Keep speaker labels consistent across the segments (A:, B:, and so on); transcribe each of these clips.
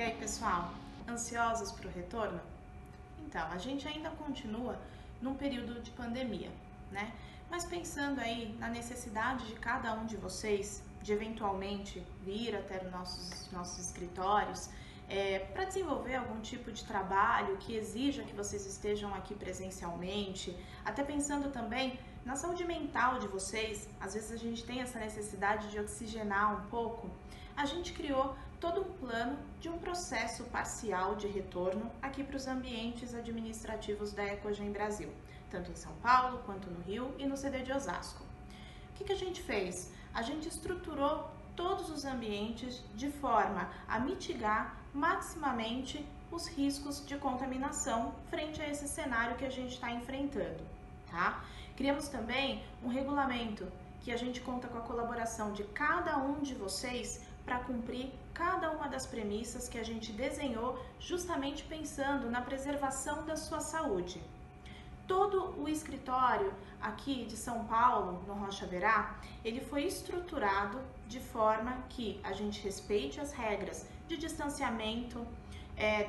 A: E aí, pessoal, ansiosos para o retorno? Então, a gente ainda continua num período de pandemia, né? Mas pensando aí na necessidade de cada um de vocês de eventualmente vir até os nossos escritórios para desenvolver algum tipo de trabalho que exija que vocês estejam aqui presencialmente, até pensando também na saúde mental de vocês. Às vezes a gente tem essa necessidade de oxigenar um pouco. A gente criou todo um plano de um processo parcial de retorno aqui para os ambientes administrativos da Ecogen Brasil, tanto em São Paulo quanto no Rio e no CD de Osasco. O que a gente fez? A gente estruturou todos os ambientes de forma a mitigar maximamente os riscos de contaminação frente a esse cenário que a gente está enfrentando, tá? Criamos também um regulamento que a gente conta com a colaboração de cada um de vocês para cumprir cada uma das premissas que a gente desenhou justamente pensando na preservação da sua saúde. Todo o escritório aqui de São Paulo, no Rocha Verá, ele foi estruturado de forma que a gente respeite as regras de distanciamento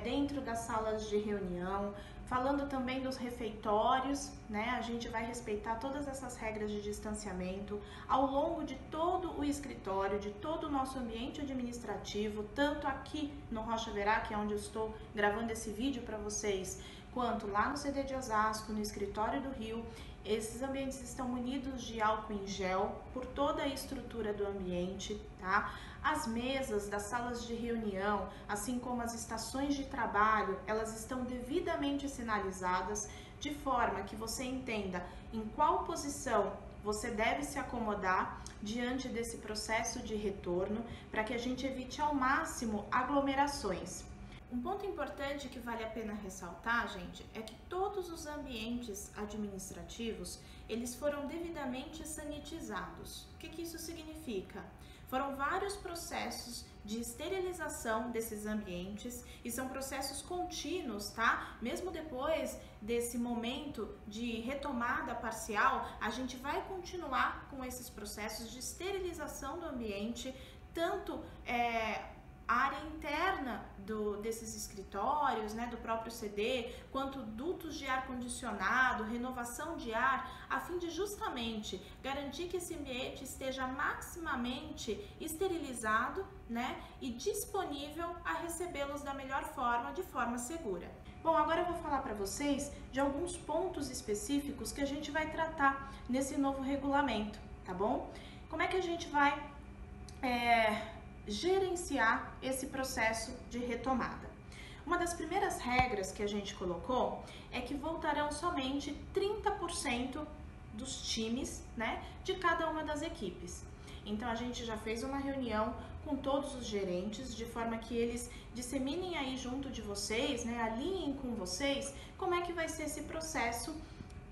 A: dentro das salas de reunião, falando também dos refeitórios, né? A gente vai respeitar todas essas regras de distanciamento ao longo de todo o escritório, de todo o nosso ambiente administrativo, tanto aqui no Rocha Verá, que é onde eu estou gravando esse vídeo para vocês, quanto lá no CD de Osasco, no escritório do Rio. Esses ambientes estão munidos de álcool em gel por toda a estrutura do ambiente, tá? As mesas das salas de reunião, assim como as estações de trabalho, elas estão devidamente sinalizadas de forma que você entenda em qual posição você deve se acomodar diante desse processo de retorno, para que a gente evite ao máximo aglomerações. Um ponto importante que vale a pena ressaltar, gente, é que todos os ambientes administrativos, eles foram devidamente sanitizados. O que isso significa? Foram vários processos de esterilização desses ambientes e são processos contínuos, tá? Mesmo depois desse momento de retomada parcial, a gente vai continuar com esses processos de esterilização do ambiente, tanto a área interna desses escritórios, né, do próprio CD, quanto dutos de ar-condicionado, renovação de ar, a fim de justamente garantir que esse ambiente esteja maximamente esterilizado, né, e disponível a recebê-los da melhor forma, de forma segura. Bom, agora eu vou falar para vocês de alguns pontos específicos que a gente vai tratar nesse novo regulamento, tá bom? Como é que a gente vai gerenciar esse processo de retomada? Uma das primeiras regras que a gente colocou é que voltarão somente 30% dos times, né, de cada uma das equipes. Então a gente já fez uma reunião com todos os gerentes, de forma que eles disseminem aí junto de vocês, né, alinhem com vocês como é que vai ser esse processo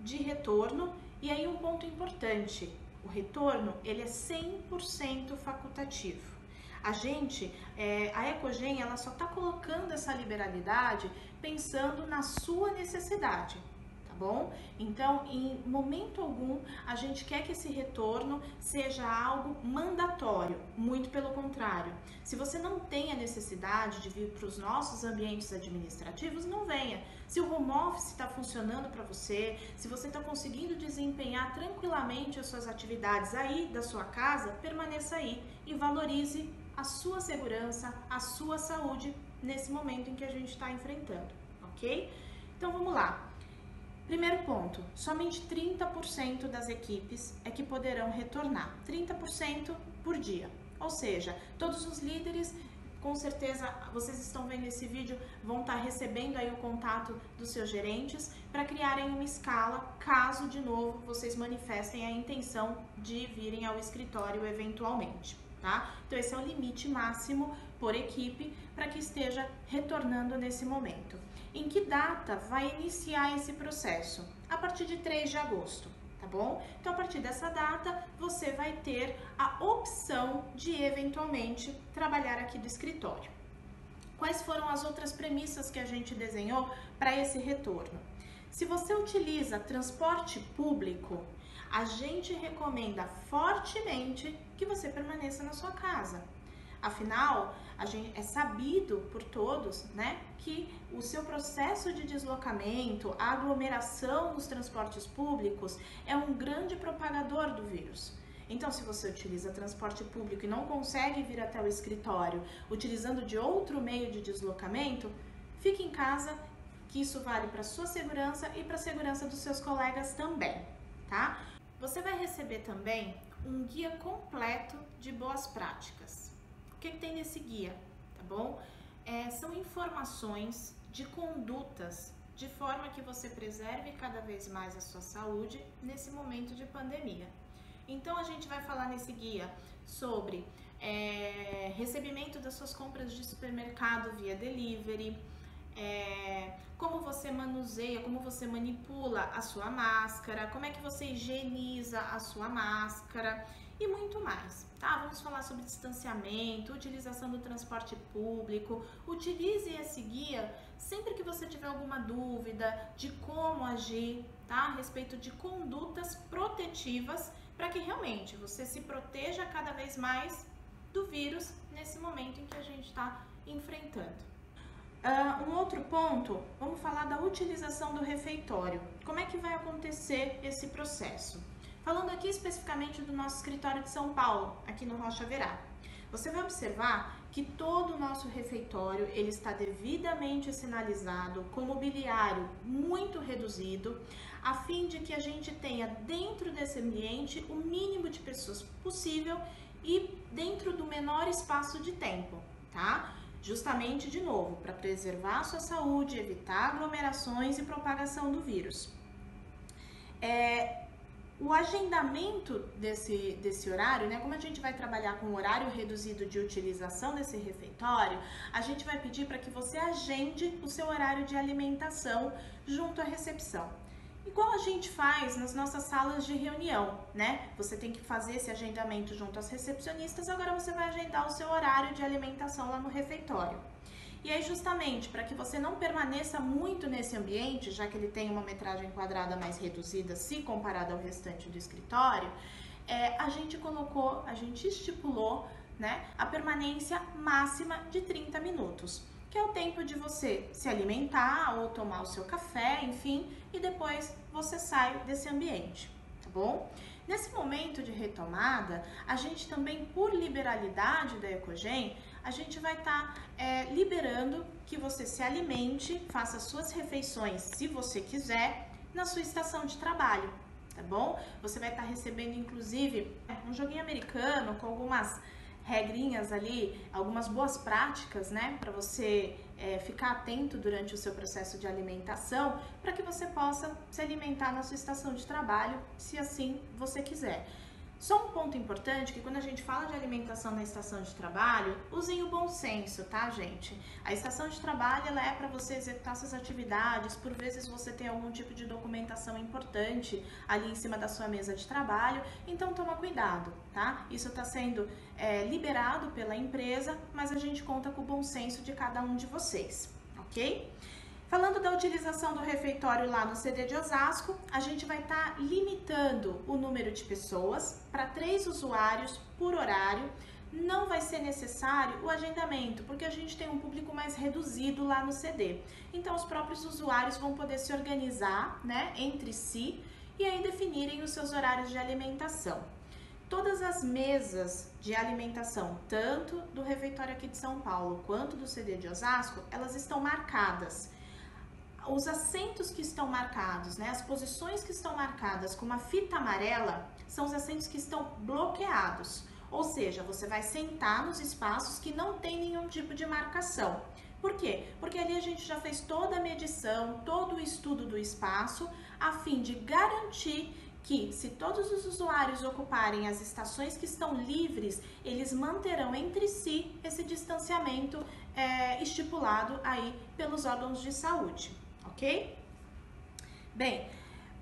A: de retorno. E aí um ponto importante, o retorno ele é 100% facultativo. A Ecogen, ela só está colocando essa liberalidade pensando na sua necessidade, tá bom? Então, em momento algum, a gente quer que esse retorno seja algo mandatório, muito pelo contrário. Se você não tem a necessidade de vir para os nossos ambientes administrativos, não venha. Se o home office está funcionando para você, se você está conseguindo desempenhar tranquilamente as suas atividades aí da sua casa, permaneça aí e valorize a sua segurança, a sua saúde nesse momento em que a gente está enfrentando, ok? Então vamos lá. Primeiro ponto, somente 30% das equipes é que poderão retornar, 30% por dia. Ou seja, todos os líderes, com certeza vocês estão vendo esse vídeo, vão estar recebendo aí o contato dos seus gerentes para criarem uma escala, caso de novo vocês manifestem a intenção de virem ao escritório eventualmente. Tá? Então esse é o limite máximo por equipe para que esteja retornando nesse momento. Em que data vai iniciar esse processo? A partir de 3 de agosto, tá bom? Então a partir dessa data você vai ter a opção de eventualmente trabalhar aqui do escritório. Quais foram as outras premissas que a gente desenhou para esse retorno? Se você utiliza transporte público, a gente recomenda fortemente que você permaneça na sua casa. Afinal, é sabido por todos, né, que o seu processo de deslocamento, a aglomeração nos transportes públicos é um grande propagador do vírus. Então, se você utiliza transporte público e não consegue vir até o escritório utilizando de outro meio de deslocamento, fique em casa, que isso vale para a sua segurança e para a segurança dos seus colegas também, tá? Você vai receber também um guia completo de boas práticas. O que tem nesse guia, tá bom? São informações de condutas de forma que você preserve cada vez mais a sua saúde nesse momento de pandemia. Então, a gente vai falar nesse guia sobre recebimento das suas compras de supermercado via delivery, como você manuseia, como você manipula a sua máscara, como é que você higieniza a sua máscara e muito mais, tá? Vamos falar sobre distanciamento, utilização do transporte público. Utilize esse guia sempre que você tiver alguma dúvida de como agir, tá? A respeito de condutas protetivas para que realmente você se proteja cada vez mais do vírus nesse momento em que a gente está enfrentando. Um outro ponto, vamos falar da utilização do refeitório. Como é que vai acontecer esse processo? Falando aqui especificamente do nosso escritório de São Paulo, aqui no Rocha Verá. Você vai observar que todo o nosso refeitório ele está devidamente sinalizado com mobiliário muito reduzido, a fim de que a gente tenha dentro desse ambiente o mínimo de pessoas possível e dentro do menor espaço de tempo, tá? Justamente, de novo, para preservar a sua saúde, evitar aglomerações e propagação do vírus. O agendamento desse horário, né? Como a gente vai trabalhar com horário reduzido de utilização desse refeitório, a gente vai pedir para que você agende o seu horário de alimentação junto à recepção. Igual a gente faz nas nossas salas de reunião, né? Você tem que fazer esse agendamento junto às recepcionistas, agora você vai agendar o seu horário de alimentação lá no refeitório. E aí, justamente, para que você não permaneça muito nesse ambiente, já que ele tem uma metragem quadrada mais reduzida se comparado ao restante do escritório, a gente estipulou, né, a permanência máxima de 30 minutos. Que é o tempo de você se alimentar ou tomar o seu café, enfim, e depois você sai desse ambiente, tá bom? Nesse momento de retomada, a gente também, por liberalidade da Ecogen, a gente vai estar liberando que você se alimente, faça suas refeições, se você quiser, na sua estação de trabalho, tá bom? Você vai estar recebendo, inclusive, um joguinho americano com algumas regrinhas ali, algumas boas práticas, né, para você ficar atento durante o seu processo de alimentação, para que você possa se alimentar na sua estação de trabalho, se assim você quiser. Só um ponto importante, que quando a gente fala de alimentação na estação de trabalho, usem o bom senso, tá, gente? A estação de trabalho, ela é para você executar suas atividades, por vezes você tem algum tipo de documentação importante ali em cima da sua mesa de trabalho, então toma cuidado, tá? Isso está sendo liberado pela empresa, mas a gente conta com o bom senso de cada um de vocês, ok? Falando da utilização do refeitório lá no CD de Osasco, a gente vai estar limitando o número de pessoas para 3 usuários por horário. Não vai ser necessário o agendamento, porque a gente tem um público mais reduzido lá no CD. Então, os próprios usuários vão poder se organizar, né, entre si e aí definirem os seus horários de alimentação. Todas as mesas de alimentação, tanto do refeitório aqui de São Paulo quanto do CD de Osasco, elas estão marcadas. Os assentos que estão marcados, né, as posições que estão marcadas com uma fita amarela, são os assentos que estão bloqueados. Ou seja, você vai sentar nos espaços que não tem nenhum tipo de marcação. Por quê? Porque ali a gente já fez toda a medição, todo o estudo do espaço, a fim de garantir que, se todos os usuários ocuparem as estações que estão livres, eles manterão entre si esse distanciamento estipulado aí pelos órgãos de saúde. Ok? Bem,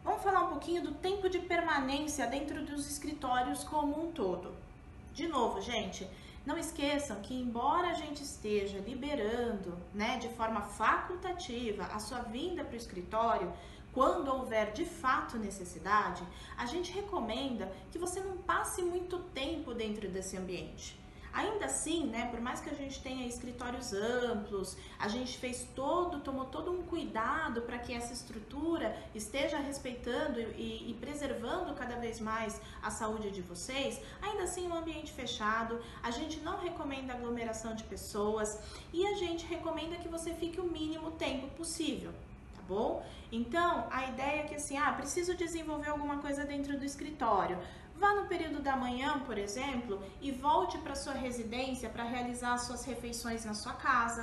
A: vamos falar um pouquinho do tempo de permanência dentro dos escritórios como um todo. De novo, gente, não esqueçam que, embora a gente esteja liberando, né, de forma facultativa a sua vinda para o escritório, quando houver de fato necessidade, a gente recomenda que você não passe muito tempo dentro desse ambiente. Ainda assim, né, por mais que a gente tenha escritórios amplos, a gente tomou todo um cuidado para que essa estrutura esteja respeitando e preservando cada vez mais a saúde de vocês, ainda assim, um ambiente fechado, a gente não recomenda aglomeração de pessoas e a gente recomenda que você fique o mínimo tempo possível. Bom? Então, a ideia é que assim, preciso desenvolver alguma coisa dentro do escritório. Vá no período da manhã, por exemplo, e volte para sua residência para realizar as suas refeições na sua casa.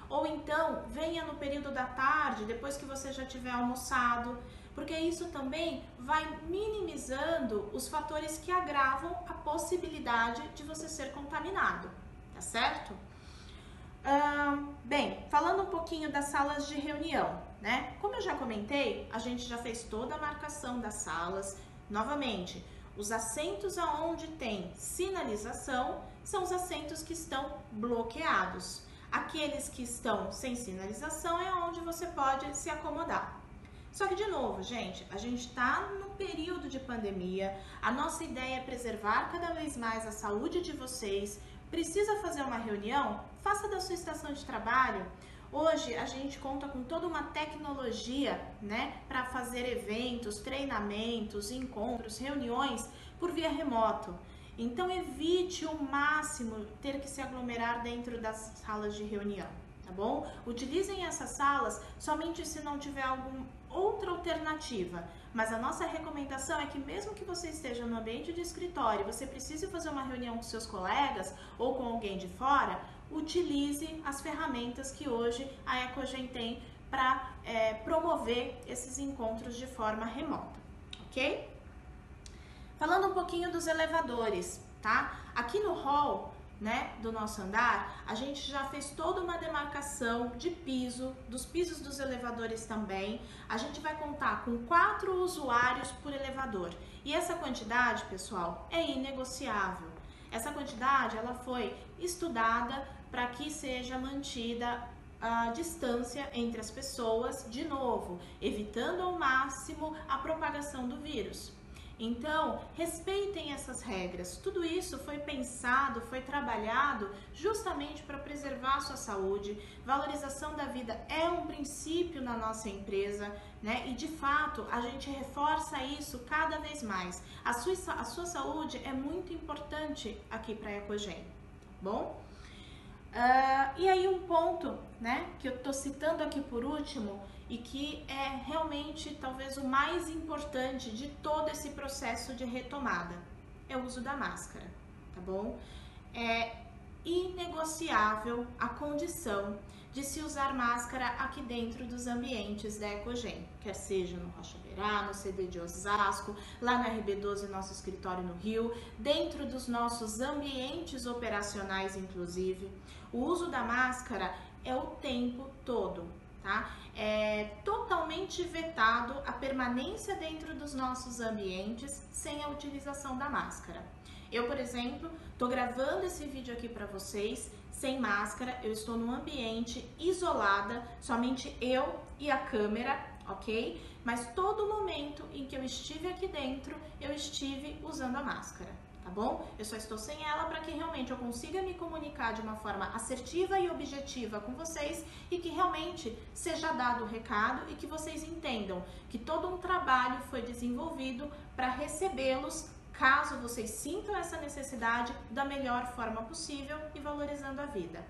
A: Ou então, venha no período da tarde, depois que você já tiver almoçado, porque isso também vai minimizando os fatores que agravam a possibilidade de você ser contaminado, tá certo? Bem, falando um pouquinho das salas de reunião, né? Como eu já comentei, a gente já fez toda a marcação das salas. Novamente, os assentos aonde tem sinalização são os assentos que estão bloqueados. Aqueles que estão sem sinalização é onde você pode se acomodar. Só que, de novo, gente, a gente está no período de pandemia, a nossa ideia é preservar cada vez mais a saúde de vocês. Precisa fazer uma reunião? Faça da sua estação de trabalho. Hoje a gente conta com toda uma tecnologia, né, para fazer eventos, treinamentos, encontros, reuniões por via remoto. Então evite ao máximo ter que se aglomerar dentro das salas de reunião, tá bom? Utilizem essas salas somente se não tiver alguma outra alternativa. Mas a nossa recomendação é que mesmo que você esteja no ambiente de escritório, você precise fazer uma reunião com seus colegas ou com alguém de fora, utilize as ferramentas que hoje a Ecogen tem para promover esses encontros de forma remota, ok? Falando um pouquinho dos elevadores, tá? Aqui no hall, né, do nosso andar, a gente já fez toda uma demarcação de piso, dos pisos dos elevadores também. A gente vai contar com 4 usuários por elevador. E essa quantidade, pessoal, é inegociável. Essa quantidade, ela foi estudada para que seja mantida a distância entre as pessoas, de novo, evitando ao máximo a propagação do vírus. Então, respeitem essas regras. Tudo isso foi pensado, foi trabalhado justamente para preservar a sua saúde. Valorização da vida é um princípio na nossa empresa, né? E de fato, a gente reforça isso cada vez mais. A sua saúde é muito importante aqui para a Ecogen, bom? E aí um ponto, né, que eu tô citando aqui por último e que é realmente talvez o mais importante de todo esse processo de retomada, é o uso da máscara, tá bom? É inegociável a condição de se usar máscara aqui dentro dos ambientes da Ecogen, quer seja no Rocha Beirá, no CD de Osasco, lá no RB12, nosso escritório no Rio, dentro dos nossos ambientes operacionais, inclusive. O uso da máscara é o tempo todo, tá? É totalmente vetado a permanência dentro dos nossos ambientes sem a utilização da máscara. Eu, por exemplo, tô gravando esse vídeo aqui para vocês sem máscara, eu estou num ambiente isolada, somente eu e a câmera, ok? Mas todo momento em que eu estive aqui dentro, eu estive usando a máscara, tá bom? Eu só estou sem ela para que realmente eu consiga me comunicar de uma forma assertiva e objetiva com vocês e que realmente seja dado o recado e que vocês entendam que todo um trabalho foi desenvolvido para recebê-los caso vocês sintam essa necessidade da melhor forma possível e valorizando a vida.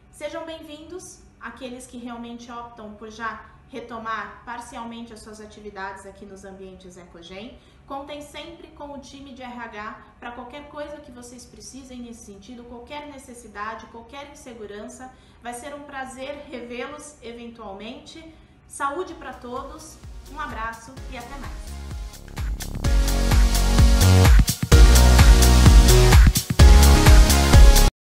A: Sejam bem-vindos aqueles que realmente optam por já retomar parcialmente as suas atividades aqui nos ambientes Ecogen. Contem sempre com o time de RH para qualquer coisa que vocês precisem nesse sentido, qualquer necessidade, qualquer insegurança. Vai ser um prazer revê-los eventualmente. Saúde para todos, um abraço e até mais!